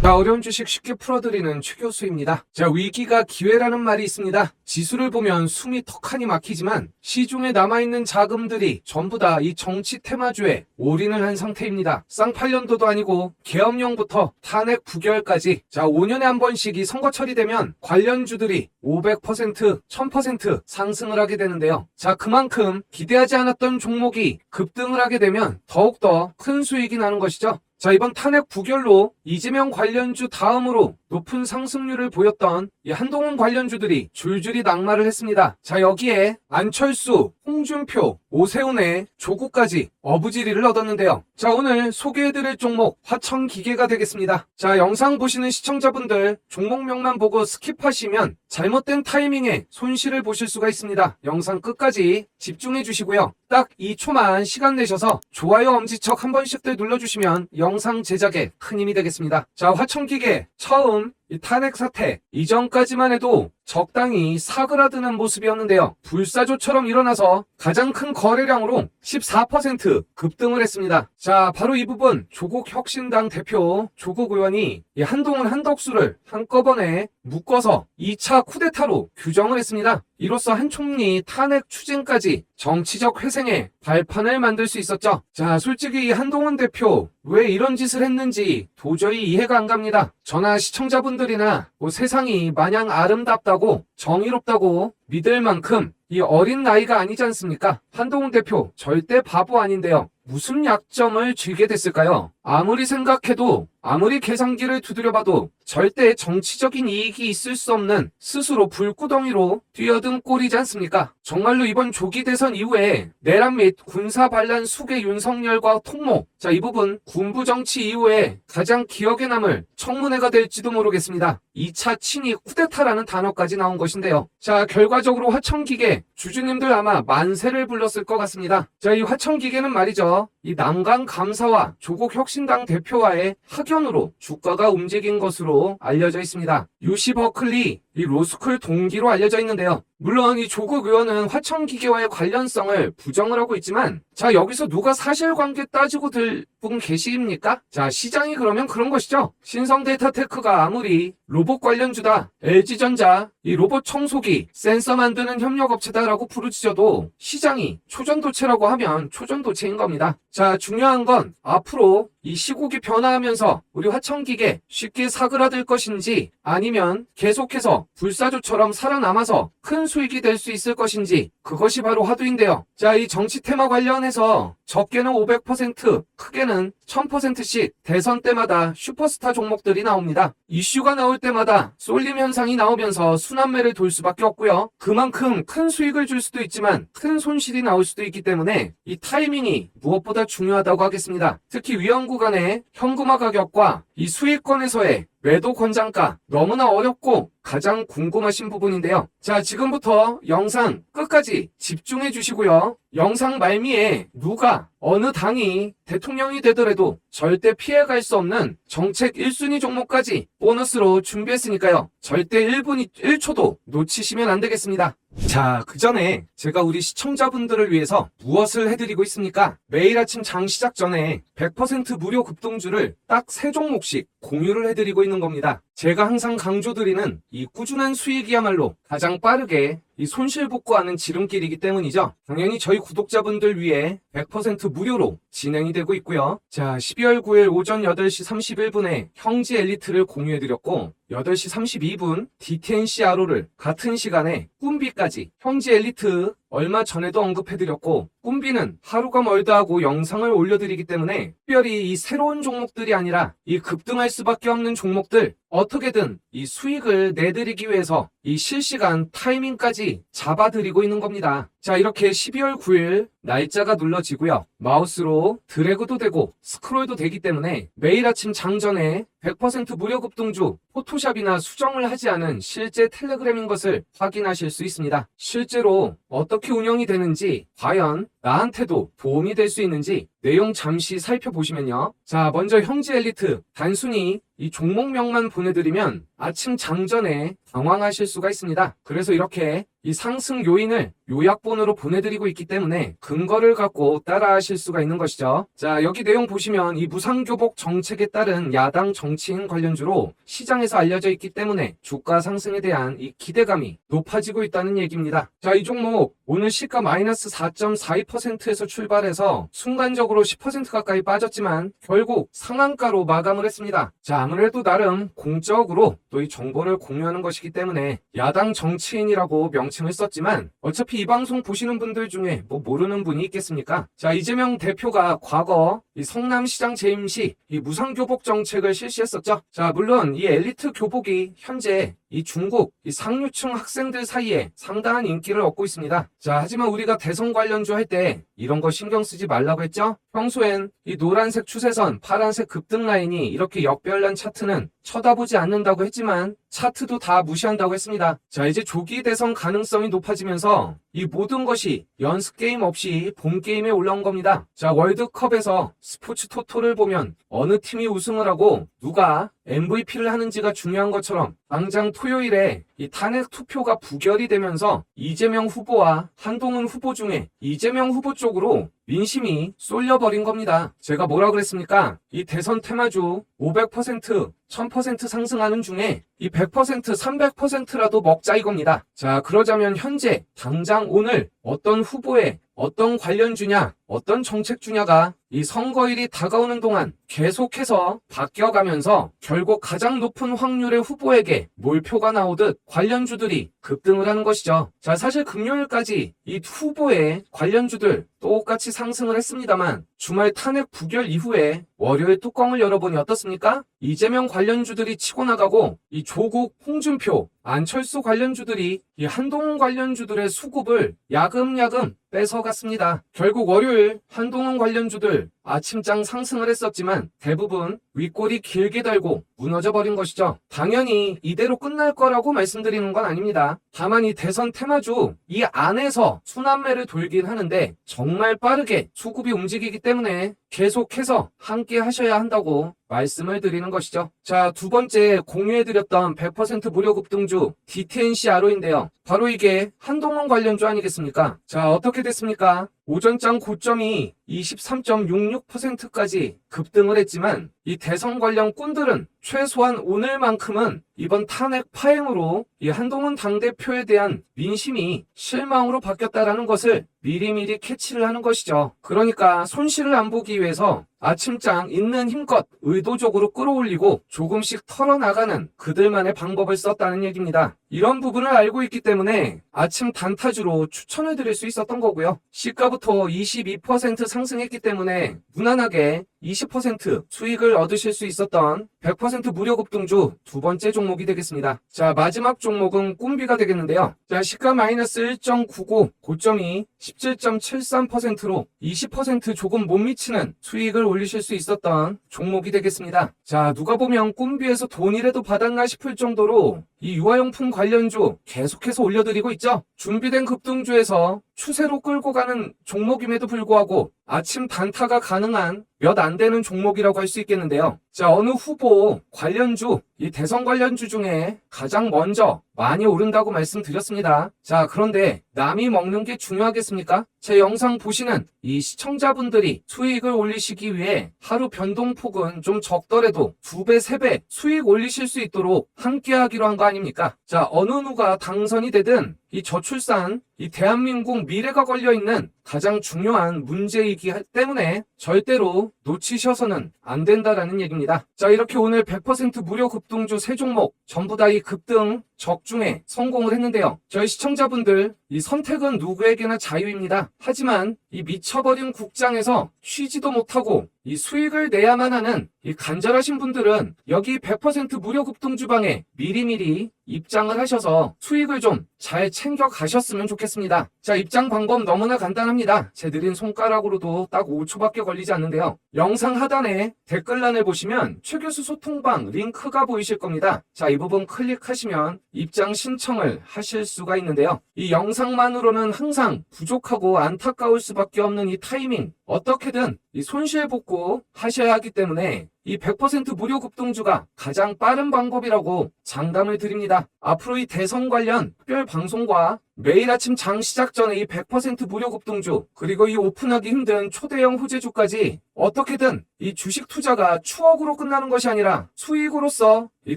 자, 어려운 주식 쉽게 풀어드리는 최 교수입니다. 자, 위기가 기회라는 말이 있습니다. 지수를 보면 숨이 턱하니 막히지만 시중에 남아있는 자금들이 전부 다 이 정치 테마주에 올인을 한 상태입니다. 쌍팔년도도 아니고 계엄령부터 탄핵 부결까지 자 5년에 한 번씩 이 선거 처리되면 관련주들이 500%, 1000% 상승을 하게 되는데요. 자, 그만큼 기대하지 않았던 종목이 급등을 하게 되면 더욱더 큰 수익이 나는 것이죠. 자, 이번 탄핵 부결로 이재명 관련주 다음으로 높은 상승률을 보였던 이 한동훈 관련주들이 줄줄이 낙마를 했습니다. 자, 여기에 안철수, 홍준표, 오세훈의 조국까지 어부지리를 얻었는데요. 자, 오늘 소개해드릴 종목 화천기계가 되겠습니다. 자, 영상 보시는 시청자분들 종목명만 보고 스킵하시면 잘못된 타이밍에 손실을 보실 수가 있습니다. 영상 끝까지 집중해 주시고요. 딱 2초만 시간 내셔서 좋아요 엄지척 한 번씩들 눌러주시면 영상 제작에 큰 힘이 되겠습니다. 자, 화천기계 처음 이 탄핵 사태 이전까지만 해도 적당히 사그라드는 모습이었는데요. 불사조처럼 일어나서 가장 큰 거래량으로 14% 급등을 했습니다. 자, 바로 이 부분 조국 혁신당 대표 조국 의원이 이 한동훈 한덕수를 한꺼번에 묶어서 2차 쿠데타로 규정을 했습니다. 이로써 한 총리 탄핵 추진까지 정치적 회생에 발판을 만들 수 있었죠. 자, 솔직히 이 한동훈 대표 왜 이런 짓을 했는지 도저히 이해가 안 갑니다. 저나 시청자분들이나 뭐 세상이 마냥 아름답다고 정의롭다고 믿을 만큼 이 어린 나이가 아니지 않습니까? 한동훈 대표 절대 바보 아닌데요. 무슨 약점을 쥐게 됐을까요? 아무리 생각해도 아무리 계산기를 두드려봐도 절대 정치적인 이익이 있을 수 없는 스스로 불구덩이로 뛰어든 꼴이지 않습니까? 정말로 이번 조기 대선 이후에 내란 및 군사 반란 수계 윤석열과 통모, 자, 이 부분 군부 정치 이후에 가장 기억에 남을 청문회가 될지도 모르겠습니다. 2차 친위 쿠데타라는 단어까지 나온 것인데요. 자, 결과적으로 화천기계 주주님들 아마 만세를 불렀을 것 같습니다. 자, 이 화천기계는 말이죠. 이 남강 감사와 조국 혁신당 대표와의 학연으로 주가가 움직인 것으로 알려져 있습니다. UC 버클리 이 로스쿨 동기로 알려져 있는데요. 물론 이 조국 의원은 화천기계와의 관련성을 부정을 하고 있지만 자, 여기서 누가 사실관계 따지고 들 분 계십니까? 자, 시장이 그러면 그런 것이죠. 신성데이터테크가 아무리 로봇 관련주다, LG전자 이 로봇 청소기, 센서 만드는 협력업체다라고 부르짖어도 시장이 초전도체라고 하면 초전도체인 겁니다. 자, 중요한 건 앞으로 이 시국이 변화하면서 우리 화천기계 쉽게 사그라들 것인지 아니면 계속해서 불사조처럼 살아남아서 큰 수익이 될 수 있을 것인지 그것이 바로 화두인데요. 자, 이 정치 테마 관련해서 적게는 500%, 크게는 1000%씩 대선 때마다 슈퍼스타 종목들이 나옵니다. 이슈가 나올 때마다 쏠림 현상이 나오면서 순환매를 돌 수밖에 없고요. 그만큼 큰 수익을 줄 수도 있지만 큰 손실이 나올 수도 있기 때문에 이 타이밍이 무엇보다 중요하다고 하겠습니다. 특히 위험 구간의 현금화 가격과 이 수익권에서의 매도 권장가 너무나 어렵고 가장 궁금하신 부분인데요. 자, 지금부터 영상 끝까지 집중해 주시고요. 영상 말미에 누가 어느 당이 대통령이 되더라도 절대 피해갈 수 없는 정책 1순위 종목까지 보너스로 준비했으니까요. 절대 1분 1초도 놓치시면 안 되겠습니다. 자, 그 전에 제가 우리 시청자분들을 위해서 무엇을 해드리고 있습니까? 매일 아침 장 시작 전에 100% 무료 급등주를 딱 3종목씩 공유를 해드리고 있는 겁니다. 제가 항상 강조드리는 이 꾸준한 수익이야말로 가장 빠르게 이 손실 복구하는 지름길이기 때문이죠. 당연히 저희 구독자분들 위해 100% 무료로 진행이 되고 있고요. 자, 12월 9일 오전 8시 31분에 형지 엘리트를 공유해드렸고 8시 32분 DTNC 아로를 같은 시간에 꿈비까지 형지 엘리트 얼마 전에도 언급해드렸고 꿈비는 하루가 멀다 하고 영상을 올려드리기 때문에 특별히 이 새로운 종목들이 아니라 이 급등할 수밖에 없는 종목들 어떻게든 이 수익을 내드리기 위해서 이 실시간 타이밍까지 잡아드리고 있는 겁니다. 자, 이렇게 12월 9일 날짜가 눌러지고요. 마우스로 드래그도 되고 스크롤도 되기 때문에 매일 아침 장전에 100% 무료 급등주 포토샵이나 수정을 하지 않은 실제 텔레그램인 것을 확인하실 수 있습니다. 실제로 어떻게 운영이 되는지 과연 나한테도 도움이 될 수 있는지 내용 잠시 살펴보시면요. 자, 먼저 형지 엘리트 단순히 이 종목명만 보내드리면 아침 장전에 당황하실 수가 있습니다. 그래서 이렇게 이 상승 요인을 요약본으로 보내드리고 있기 때문에 근거를 갖고 따라하실 수가 있는 것이죠. 자, 여기 내용 보시면 이 무상교복 정책에 따른 야당 정치인 관련주로 시장에서 알려져 있기 때문에 주가 상승에 대한 이 기대감이 높아지고 있다는 얘기입니다. 자, 이 종목 오늘 시가 마이너스 4.42%에서 출발해서 순간적으로 10% 가까이 빠졌지만 결국 상한가로 마감을 했습니다. 자, 아무래도 나름 공적으로 또 이 정보를 공유하는 것이기 때문에 야당 정치인이라고 명칭을 썼지만 어차피 이 방송 보시는 분들 중에 뭐 모르는 분이 있겠습니까? 자, 이재명 대표가 과거 이 성남시장 재임 시 이 무상교복 정책을 실시했었죠. 자, 물론 이 엘리트 교복이 현재 이 중국 이 상류층 학생들 사이에 상당한 인기를 얻고 있습니다. 자, 하지만 우리가 대선 관련주 할 때 이런 거 신경 쓰지 말라고 했죠? 평소엔 이 노란색 추세선, 파란색 급등 라인이 이렇게 역별난 차트는 쳐다보지 않는다고 했지만 차트도 다 무시한다고 했습니다. 자, 이제 조기 대선 가능성이 높아지면서 이 모든 것이 연습 게임 없이 본 게임에 올라온 겁니다. 자, 월드컵에서 스포츠 토토를 보면 어느 팀이 우승을 하고 누가 MVP를 하는지가 중요한 것처럼 당장 토요일에 이 탄핵 투표가 부결이 되면서 이재명 후보와 한동훈 후보 중에 이재명 후보 쪽으로 민심이 쏠려버린 겁니다. 제가 뭐라 그랬습니까? 이 대선 테마주 500%, 1000% 상승하는 중에 이 100%, 300%라도 먹자 이겁니다. 자, 그러자면 현재 당장 오늘 어떤 후보의 어떤 관련주냐, 어떤 정책주냐가 이 선거일이 다가오는 동안 계속해서 바뀌어가면서 결국 가장 높은 확률의 후보에게 몰표가 나오듯 관련주들이 급등을 하는 것이죠. 자, 사실 금요일까지 이 후보의 관련주들 똑같이 상승을 했습니다만 주말 탄핵 부결 이후에 월요일 뚜껑을 열어보니 어떻습니까? 이재명 관련주들이 치고 나가고 이 조국, 홍준표, 안철수 관련주들이 이 한동훈 관련주들의 수급을 야금야금 뺏어갔습니다. 결국 월요일 한동훈 관련주들 아침장 상승을 했었지만 대부분 윗골이 길게 달고 무너져버린 것이죠. 당연히 이대로 끝날 거라고 말씀드리는 건 아닙니다. 다만 이 대선 테마주 이 안에서 순환매를 돌긴 하는데 정말 빠르게 수급이 움직이기 때문에 계속해서 함께 하셔야 한다고 말씀을 드리는 것이죠. 자, 두 번째 공유해드렸던 100% 무료 급등주 DTNC 아로인데요. 바로 이게 한동훈 관련주 아니겠습니까? 자, 어떻게 됐습니까? 오전장 고점이 23.66%까지 급등을 했지만 이 대선 관련 꾼들은 최소한 오늘만큼은 이번 탄핵 파행으로 이 한동훈 당대표에 대한 민심이 실망으로 바뀌었다라는 것을 미리미리 캐치를 하는 것이죠. 그러니까 손실을 안 보기 위해서 아침장 있는 힘껏 의도적으로 끌어올리고 조금씩 털어나가는 그들만의 방법을 썼다는 얘기입니다. 이런 부분을 알고 있기 때문에 아침 단타주로 추천을 드릴 수 있었던 거고요. 시가부터 22% 상승했기 때문에 무난하게 20% 수익을 얻으실 수 있었던 100% 무료 급등주 두 번째 종목이 되겠습니다. 자, 마지막 종목은 꿈비가 되겠는데요. 자, 시가 마이너스 1.99, 고점이 17.73%로 20% 조금 못 미치는 수익을 올리실 수 있었던 종목이 되겠습니다. 자, 누가 보면 꿈비에서 돈이라도 받았나 싶을 정도로 이 유아용품 관련주 계속해서 올려드리고 있죠. 준비된 급등주에서 추세로 끌고 가는 종목임에도 불구하고 아침 단타가 가능한 몇 안 되는 종목이라고 할 수 있겠는데요. 자, 어느 후보 관련주, 이 대선 관련주 중에 가장 먼저 많이 오른다고 말씀드렸습니다. 자, 그런데 남이 먹는 게 중요하겠습니까? 제 영상 보시는 이 시청자분들이 수익을 올리시기 위해 하루 변동폭은 좀 적더라도 2배, 3배 수익 올리실 수 있도록 함께 하기로 한 거 아닙니까? 자, 어느 누가 당선이 되든 이 저출산, 이 대한민국 미래가 걸려있는 가장 중요한 문제이기 때문에 절대로 놓치셔서는 안 된다라는 얘기입니다. 자, 이렇게 오늘 100% 무료 급등주 3종목 전부 다 이 급등 적중에 성공을 했는데요. 저희 시청자분들 이 선택은 누구에게나 자유입니다. 하지만 이 미쳐버린 국장에서 쉬지도 못하고 이 수익을 내야만 하는 이 간절하신 분들은 여기 100% 무료 급등주방에 미리미리 입장을 하셔서 수익을 좀 잘 챙겨 가셨으면 좋겠습니다. 자, 입장 방법 너무나 간단합니다. 제 느린 손가락으로도 딱 5초밖에 걸리지 않는데요. 영상 하단에 댓글란을 보시면 최교수 소통방 링크가 보이실 겁니다. 자, 이 부분 클릭하시면 입장 신청을 하실 수가 있는데요. 이 영상만으로는 항상 부족하고 안타까울 수밖에 없는 이 타이밍, 어떻게든 이 손실 복구 하셔야 하기 때문에 이 100% 무료 급등주가 가장 빠른 방법이라고 장담을 드립니다. 앞으로 이 대선 관련 특별 방송과 매일 아침 장 시작 전에 이 100% 무료 급등주, 그리고 이 오픈하기 힘든 초대형 호재주까지 어떻게든 이 주식 투자가 추억으로 끝나는 것이 아니라 수익으로서 이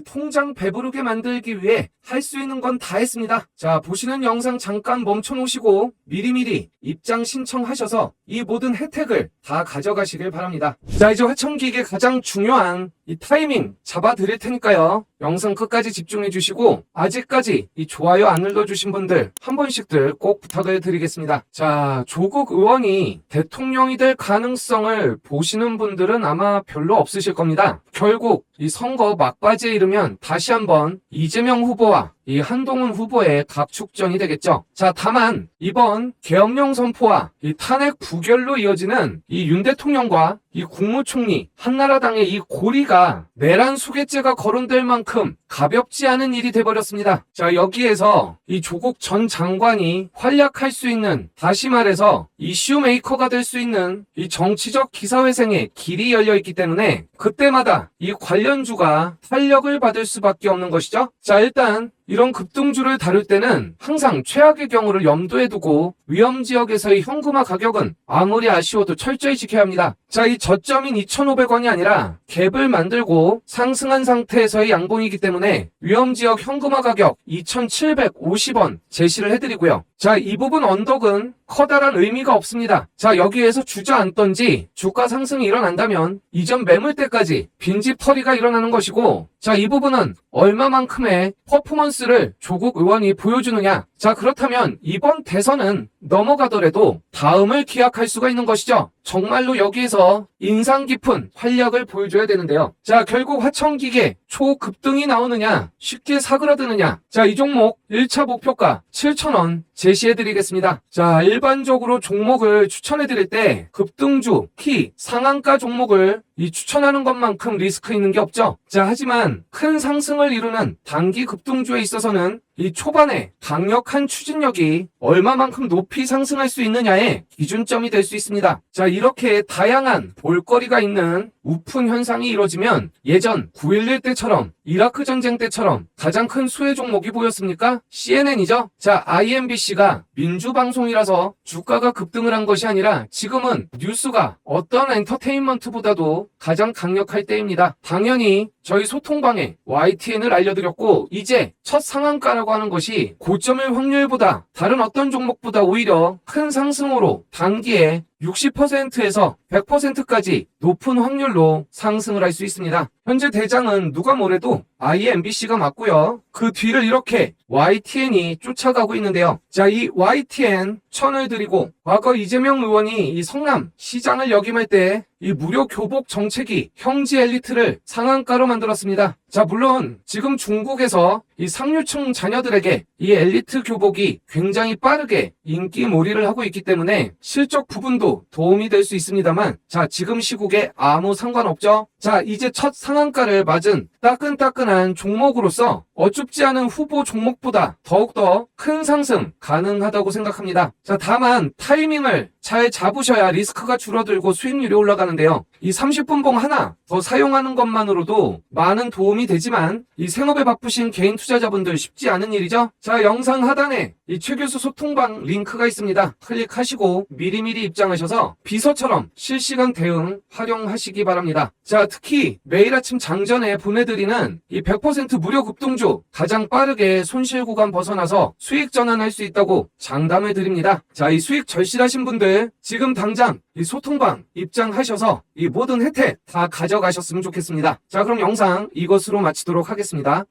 통장 배부르게 만들기 위해 할 수 있는 건 다 했습니다. 자, 보시는 영상 잠깐 멈춰 놓으시고 미리미리 입장 신청하셔서 이 모든 혜택을 다 가져가시길 바랍니다. 자, 이제 화천기계 가장 중요한 이 타이밍 잡아 드릴 테니까요. 영상 끝까지 집중해 주시고 아직까지 이 좋아요 안 눌러주신 분들 한 번씩들 꼭 부탁을 드리겠습니다. 자, 조국 의원이 대통령이 될 가능성을 보시는 분들은 아마 별로 없으실 겁니다. 결국 이 선거 막바지에 이르면 다시 한번 이재명 후보와 이 한동훈 후보의 각축전이 되겠죠. 자, 다만 이번 계엄령 선포와 이 탄핵 부결로 이어지는 이 윤 대통령과 이 국무총리 한나라당의 이 고리가 내란 수개죄가 거론될 만큼 가볍지 않은 일이 돼버렸습니다. 자, 여기에서 이 조국 전 장관이 활약할 수 있는, 다시 말해서 이슈 메이커가 될 수 있는 이 정치적 기사회생의 길이 열려있기 때문에 그때마다 이 관련주가 탄력을 받을 수밖에 없는 것이죠. 자, 일단 이런 급등주를 다룰 때는 항상 최악의 경우를 염두에 두고 위험 지역에서의 현금화 가격은 아무리 아쉬워도 철저히 지켜야 합니다. 자, 이 저점인 2,500원이 아니라 갭을 만들고 상승한 상태에서의 양봉이기 때문에 위험 지역 현금화 가격 2,750원 제시를 해드리고요. 자, 이 부분 언덕은 커다란 의미가 없습니다. 자, 여기에서 주저앉던지 주가 상승이 일어난다면 이전 매물대까지 빈집 털이가 일어나는 것이고, 자, 이 부분은 얼마만큼의 퍼포먼스를 조국 의원이 보여주느냐. 자, 그렇다면 이번 대선은 넘어가더라도 다음을 기약할 수가 있는 것이죠. 정말로 여기에서 인상 깊은 활약을 보여줘야 되는데요. 자, 결국 화천기계 초급등이 나오느냐, 쉽게 사그라드느냐. 자, 이 종목 1차 목표가 7,000원 제시해드리겠습니다. 자, 일반적으로 종목을 추천해드릴 때 급등주, 키, 상한가 종목을 이 추천하는 것만큼 리스크 있는 게 없죠. 자, 하지만 큰 상승을 이루는 단기 급등주에 있어서는 이 초반에 강력한 추진력이 얼마만큼 높이 상승할 수 있느냐의 기준점이 될 수 있습니다. 자, 이렇게 다양한 볼거리가 있는 우픈 현상이 이루어지면 예전 9.11 때처럼, 이라크 전쟁 때처럼 가장 큰 수혜 종목이 보였습니까? CNN이죠. 자, IMBC가 민주방송이라서 주가가 급등을 한 것이 아니라 지금은 뉴스가 어떤 엔터테인먼트보다도 가장 강력할 때입니다. 당연히 저희 소통방에 YTN을 알려드렸고, 이제 첫 상한가라고 하는 것이 고점일 확률보다 다른 어떤 종목보다 오히려 큰 상승으로 단기에 60%에서 100%까지 높은 확률로 상승을 할 수 있습니다. 현재 대장은 누가 뭐래도 IMBC가 맞고요. 그 뒤를 이렇게 YTN이 쫓아가고 있는데요. 자, 이 YTN 천을 드리고, 과거 이재명 의원이 이 성남 시장을 역임할 때 이 무료 교복 정책이 형지 엘리트를 상한가로 만들었습니다. 자, 물론 지금 중국에서 이 상류층 자녀들에게 이 엘리트 교복이 굉장히 빠르게 인기몰이를 하고 있기 때문에 실적 부분도 도움이 될 수 있습니다만, 자, 지금 시국에 아무 상관없죠. 자, 이제 첫 상한가를 맞은 따끈따끈한 종목으로서 어줍지 않은 후보 종목보다 더욱더 큰 상승 가능하다고 생각합니다. 자, 다만 타이밍을 잘 잡으셔야 리스크가 줄어들고 수익률이 올라가는데요. 이 30분봉 하나 더 사용하는 것만으로도 많은 도움이 되지만 이 생업에 바쁘신 개인 투자자분들 쉽지 않은 일이죠. 자, 영상 하단에 이 최교수 소통방 링크가 있습니다. 클릭하시고 미리미리 입장하셔서 비서처럼 실시간 대응 활용하시기 바랍니다. 자, 특히 매일 아침 장전에 보내드리는 이 100% 무료 급등주 가장 빠르게 손실 구간 벗어나서 수익 전환할 수 있다고 장담해 드립니다. 자, 이 수익 절실하신 분들 지금 당장 이 소통방 입장하셔서 이 모든 혜택 다 가져가셨으면 좋겠습니다. 자, 그럼 영상 이것으로 마치도록 하겠습니다.